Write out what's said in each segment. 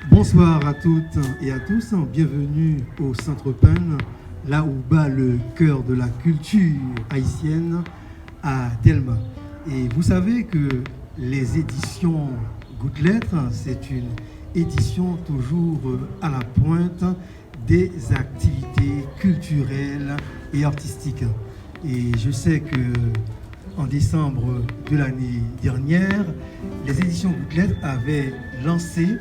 Bonsoir à toutes et à tous, bienvenue au Centre Pen, là où bat le cœur de la culture haïtienne à Delma. Et vous savez que les éditions Gouttelettes, c'est une édition toujours à la pointe des activités culturelles et artistiques. Et je sais que en décembre de l'année dernière, les éditions Gouttelettes avaient lancé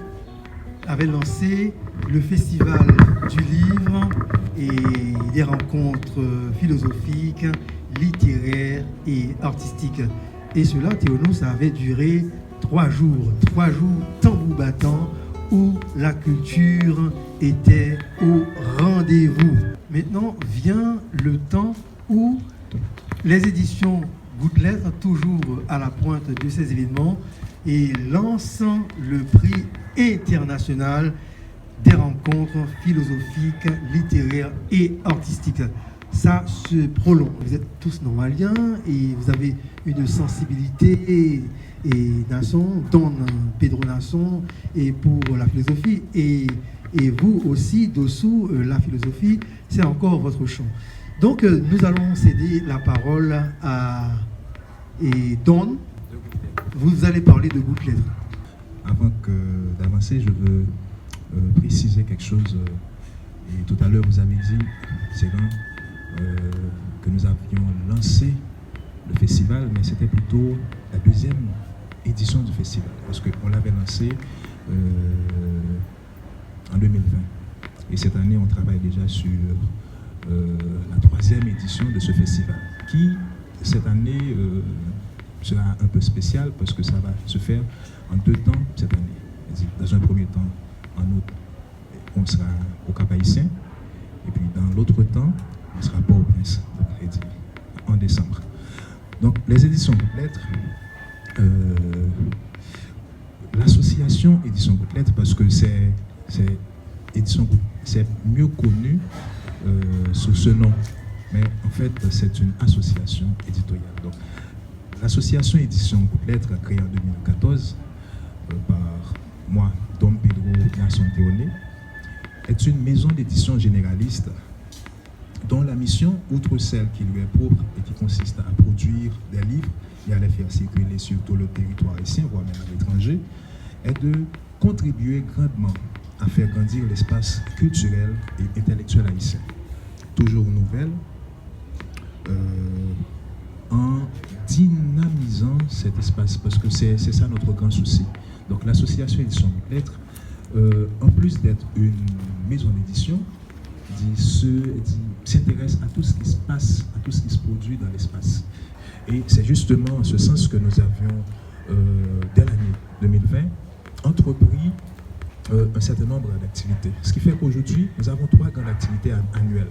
le festival du livre et des rencontres philosophiques, littéraires et artistiques. Et cela, Théonou, ça avait duré 3 jours tambour battant, où la culture était au rendez-vous. Maintenant vient le temps où les éditions Gouttelettes, toujours à la pointe de ces événements, et lançant le prix international des rencontres philosophiques, littéraires et artistiques. Ça se prolonge. Vous êtes tous normaliens et vous avez une sensibilité et Nasson, Don Pedro Nasson, et pour la philosophie, et vous aussi, dessous la philosophie, c'est encore votre champ. Donc nous allons céder la parole à Don. Vous allez parler de Gouttelettes. Avant d'avancer, je veux préciser quelque chose. Et tout à l'heure, vous avez dit, Céline, que nous avions lancé le festival, mais c'était plutôt la deuxième édition du festival, parce qu'on l'avait lancé en 2020. Et cette année, on travaille déjà sur la 3e édition de ce festival, qui, cette année, sera un peu spécial parce que ça va se faire en 2 temps cette année. Dans un premier temps, en août, on sera au Cap-Haïtien, et puis dans l'autre temps, on sera à Port-au-Prince, en décembre. Donc, les éditions Gouttelettes, l'association Éditions Gouttelettes, parce que c'est mieux connu sous ce nom, mais en fait, c'est une association éditoriale. Donc, l'association Éditions Gouttelettes, créée en 2014 par moi, Dom Pedro Nasson Théoné, est une maison d'édition généraliste dont la mission, outre celle qui lui est propre et qui consiste à produire des livres et à les faire circuler sur tout le territoire haïtien, voire même à l'étranger, est de contribuer grandement à faire grandir l'espace culturel et intellectuel haïtien. Toujours nouvelle, en dynamisant cet espace, parce que c'est ça notre grand souci. Donc l'association Éditions Gouttelettes, en plus d'être une maison d'édition, s'intéresse à tout ce qui se passe, à tout ce qui se produit dans l'espace. Et c'est justement en ce sens que nous avions, dès l'année 2020, entrepris un certain nombre d'activités. Ce qui fait qu'aujourd'hui, nous avons 3 grandes activités annuelles.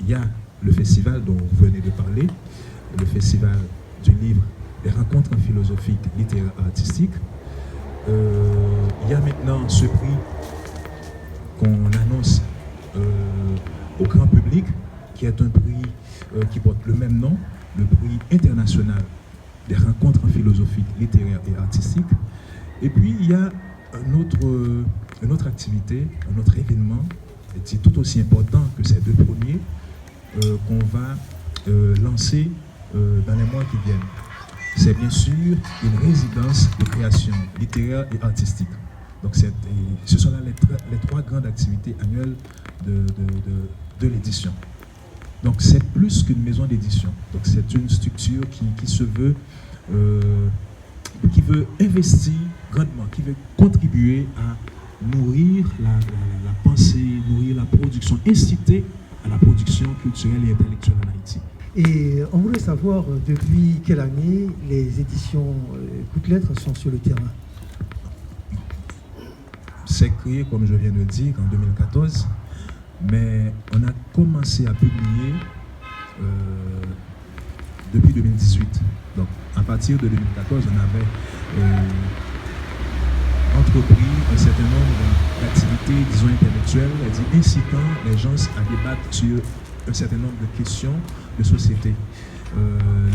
Il y a le festival dont vous venez de parler, le festival du livre, des rencontres philosophiques, littéraires, artistiques. Il y a maintenant ce prix qu'on annonce au grand public, qui est un prix qui porte le même nom, le prix international des rencontres philosophiques, littéraires et artistiques. Et puis il y a une autre activité, un autre événement, qui est tout aussi important que ces 2 premiers, qu'on va lancer dans les mois qui viennent. C'est bien sûr une résidence de création littéraire et artistique. Donc ce sont là les 3 grandes activités annuelles de l'édition. Donc c'est plus qu'une maison d'édition. Donc c'est une structure qui se veut, qui veut investir grandement, qui veut contribuer à nourrir la pensée, nourrir la production, inciter à la production culturelle et intellectuelle en Haïti. Et on voudrait savoir depuis quelle année les éditions Gouttelettes sont sur le terrain. C'est créé, comme je viens de dire, en 2014, mais on a commencé à publier depuis 2018. Donc, à partir de 2014, on avait entrepris un certain nombre d'activités, disons, intellectuelles, incitant les gens à débattre sur un certain nombre de questions de société.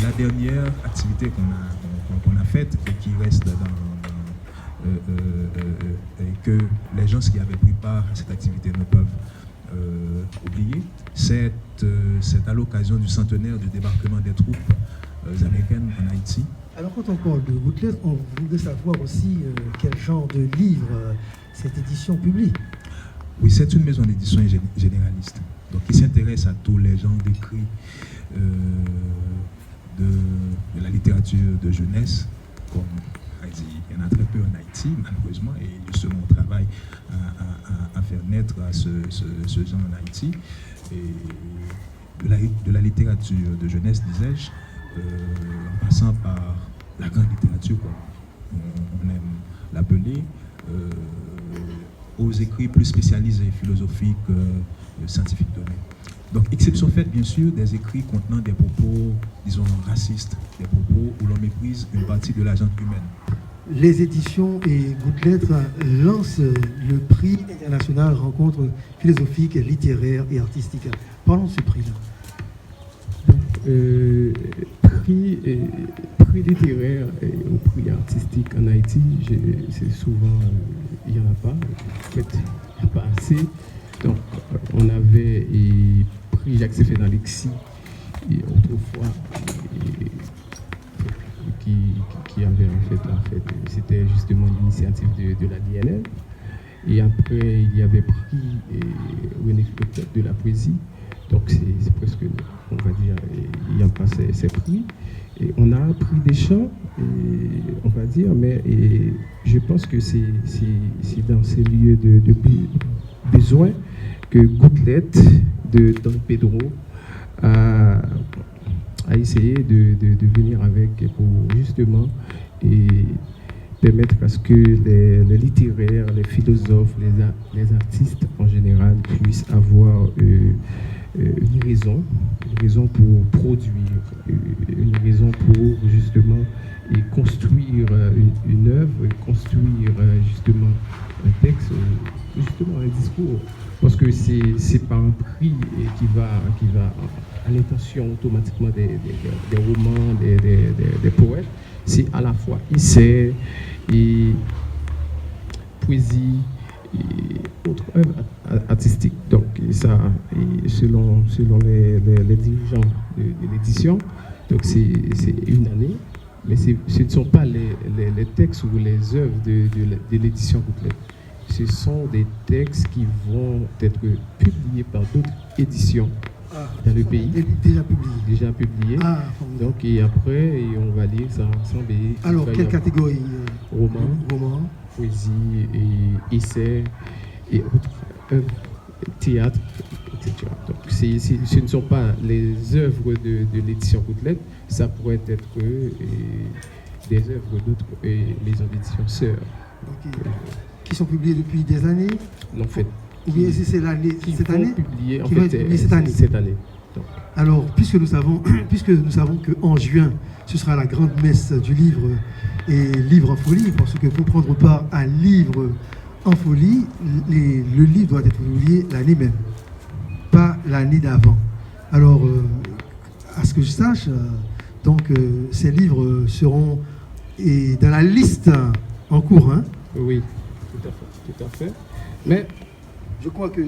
La dernière activité qu'on a faite et qui reste et que les gens qui avaient pris part à cette activité ne peuvent oublier. C'est à l'occasion du centenaire du débarquement des troupes américaines en Haïti. Alors quand on parle de Gouttelettes, on voudrait savoir aussi quel genre de livre cette édition publie. Oui, c'est une maison d'édition généraliste, donc qui s'intéresse à tous les genres d'écrits de la littérature de jeunesse, comme il y en a très peu en Haïti, malheureusement, et justement on travaille à faire naître à ce genre en Haïti, et de la littérature de jeunesse, disais-je, en passant par la grande littérature, comme on aime l'appeler, aux écrits plus spécialisés, philosophiques, scientifiques donnés. Donc, exception faite, bien sûr, des écrits contenant des propos, disons, racistes, des propos où l'on méprise une partie de la gente humaine. Les éditions et Gouttelettes lancent le prix international rencontre philosophique, littéraire et artistique. Parlons de ce prix-là. Prix littéraire ou prix artistique en Haïti, c'est souvent, il n'y en a pas, en fait, il n'y a pas assez. Donc, on avait prix Jacques Séphé dans l'Exi, autrefois, qui avait en fait, c'était justement l'initiative de la DNL. Et après, il y avait prix René Fleurette de la poésie. Donc, c'est presque, on va dire, il n'y a pas ces prix. Et on a pris des chants, on va dire, mais je pense que c'est dans ces lieux de besoin que Gouttelettes de Don Pedro a essayé de venir avec pour justement permettre à ce que les littéraires, les philosophes, les artistes en général puissent avoir une raison pour produire, une raison pour justement construire une œuvre, construire justement un texte, justement un discours. Parce que c'est pas un prix qui va à l'intention automatiquement des romans, des poètes. C'est à la fois essai et poésie et autres œuvres artistiques. Donc ça, selon les dirigeants de l'édition, donc c'est une année, mais ce ne sont pas les textes ou les œuvres de l'édition Gouttelettes. Ce sont des textes qui vont être publiés par d'autres éditions dans le pays. Déjà publiés. Donc, et après, on va lire ça ensemble. Alors, quelle catégorie? Roman, poésie, et essais et autres œuvres, théâtre, etc. Donc, ce ne sont pas les œuvres de l'édition Gouttelettes, ça pourrait être des œuvres d'autres maisons d'édition sœurs. Qui sont publiés depuis des années? En fait. Ou bien c'est cette année? Publiés, en fait, cette année. Donc. Alors, puisque nous savons qu'en juin, ce sera la grande messe du livre et livre en folie, parce que pour prendre part à un livre en folie, le livre doit être publié l'année même, pas l'année d'avant. Alors, à ce que je sache, ces livres seront dans la liste en cours. Hein? Oui, tout à fait. Mais je crois que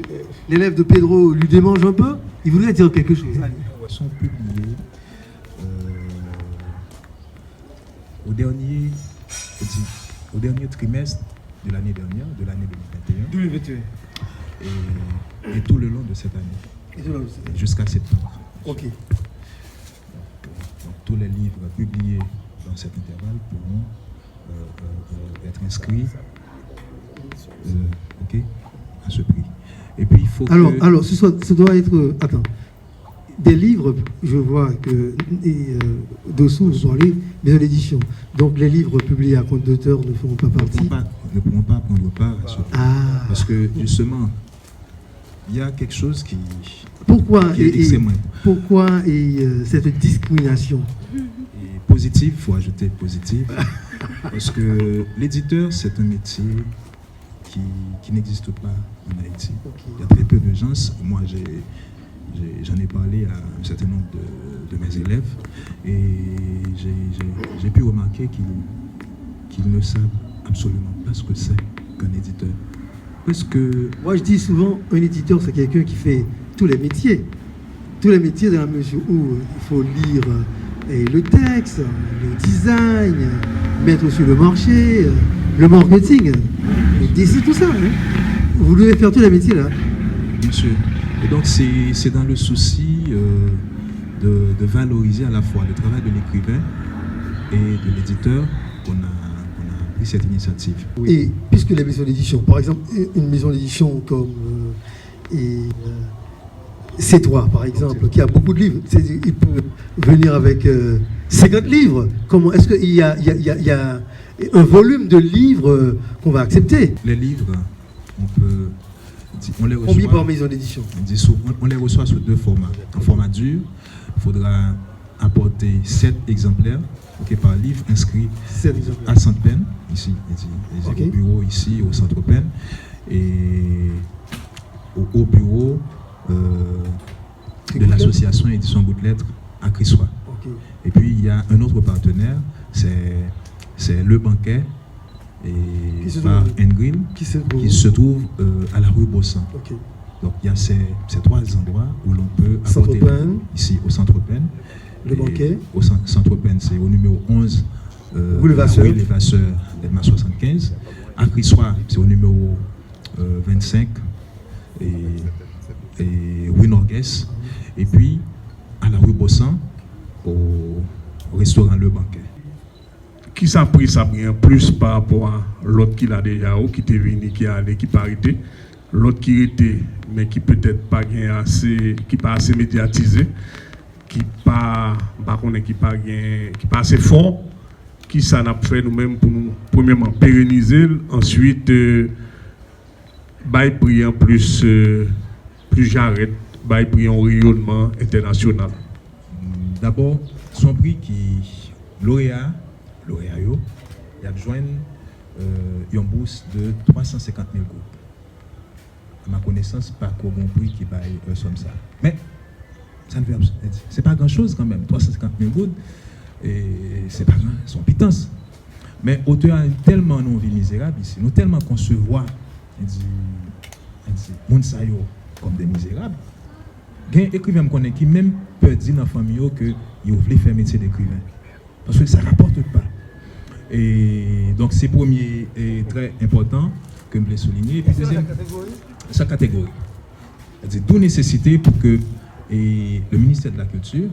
l'élève de Pedro lui démange un peu. Il voudrait dire quelque chose. Ils sont publiés au dernier trimestre de l'année dernière, de l'année 2021. Et tout le long de cette année. Jusqu'à septembre. Ok. Donc, tous les livres publiés dans cet intervalle pourront être inscrits à ce prix. Et puis il faut alors ce doit être des livres. Je vois que dessous vous parlez maison d'édition. Donc les livres publiés à compte d'auteur ne feront pas partie. Ne pourront pas prendre part à ce prix. Parce que justement, il y a quelque chose qui est extrêmement important. Pourquoi cette discrimination? Et positive, il faut ajouter positive. Parce que l'éditeur, c'est un métier qui n'existe pas en Haïti. Il y a très peu de gens. Moi, j'en ai parlé à un certain nombre de mes élèves et j'ai pu remarquer qu'ils ne savent absolument pas ce que c'est qu'un éditeur. Parce que Moi, je dis souvent, un éditeur, c'est quelqu'un qui fait tous les métiers. Tous les métiers dans la mesure où il faut lire le texte, le design, mettre sur le marché, le marketing, c'est tout ça. Hein. Vous devez faire tous les métiers là. bien sûr. Et donc c'est dans le souci de valoriser à la fois le travail de l'écrivain et de l'éditeur qu'on a pris cette initiative. Et puisque les maisons d'édition, par exemple, une maison d'édition comme C3, par exemple, qui a beaucoup de livres, il peut venir avec 50 livres. Comment est-ce qu'il y a un volume de livres qu'on va accepter? Les livres, on les reçoit. Combien par maison d'édition? On les reçoit sous deux formats. En format dur, il faudra apporter 7 exemplaires par livre inscrit à Sainte-Peine, ici, au bureau ici au Centre Peine, et au bureau de l'association Édition Bout de Lettres à Crissois. Et puis il y a un autre partenaire, c'est Le Banquet et par Engrill, qui se trouve à la rue Bossan. Donc il y a ces 3 endroits où l'on peut apporter ici au Centre Peine. Le Banquet. Au Centre Peine, c'est au numéro 11, rue Levasseur, Delma 75. À Crissois, c'est au numéro 25 et rue Norguès. Et puis à la rue Bossan, au restaurant Le Banquet. Qui s'est pris ça bien plus par rapport à l'autre qui l'a déjà ou qui était venu, qui a allé, qui pas arrêté, l'autre qui était mais qui peut-être pas assez, qui pas assez médiatisé, qui pas assez fort, qui ça n'a fait nous-mêmes pour nous premièrement pérenniser, ensuite prier plus j'arrête, prier un rayonnement international. D'abord, son prix qui lauréat il a besoin une bourse de 350 000 groupes. À ma connaissance, pas qu'au bon prix qui baille somme ça. Mais ça ne fait c'est pas grand-chose quand même. 350 000 gouttes, et c'est pas grand, son pitance. Mais auteur tellement non vie misérable ici, nous tellement concevoir monde ça comme des misérables. Il y a un écrivain qui même peut dire dans la famille que il voulait faire métier d'écrivain. Parce que ça ne rapporte pas. Et donc c'est premier et très important que je voulais souligner. Et puis deuxième, sa catégorie. C'est d'où nécessité pour que le ministère de la Culture,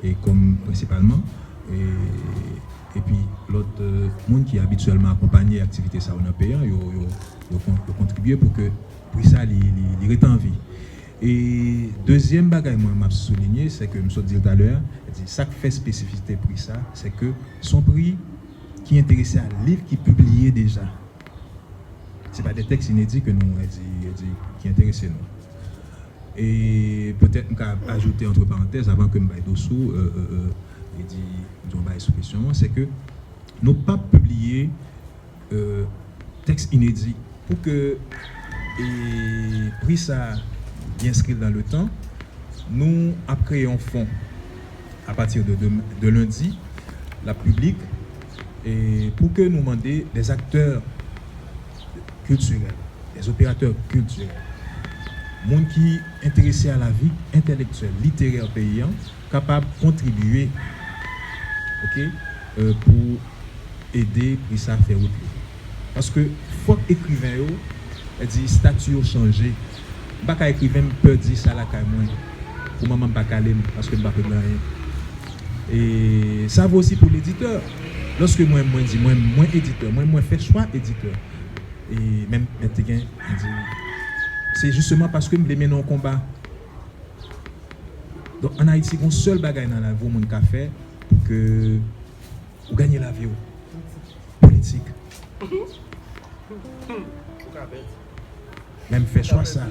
et comme principalement, et puis l'autre monde qui est habituellement accompagné l'activité ça en payant, il contribuer pour que ça il reste en vie. Et deuxième bagaille moi m'a souligné, c'est que je dit tout à l'heure, ça qui fait spécificité pour ça, c'est que son prix qui est intéressé à livre qui publié déjà. C'est pas des textes inédits que nous qui intéressent nous. Et peut-être qu'on va ajouter entre parenthèses avant que je baille dessous sous question, c'est que nous pas publié texte inédit pour que prix ça bien inscrit dans le temps. Nous avons créé un fonds à partir de lundi, la publique, et pour que nous demandions des acteurs culturels, des opérateurs culturels, gens qui sont intéressés à la vie intellectuelle, littéraire paysan, capables de contribuer pour aider pour ça à faire autre. Parce que faut que l'écrivain dit statut changé. Pas écrivain peut dire ça là moi pour maman pas calmer parce que pas rien. Et ça vaut aussi pour l'éditeur. Lorsque moi dis moi éditeur, moi fait choix éditeur. Et même c'est justement parce que me les mène en combat. Donc en Haïti, on seul bagaille dans la vie mon qu'a fait pour que vous gagnez la vie politique. Même fait choix ça.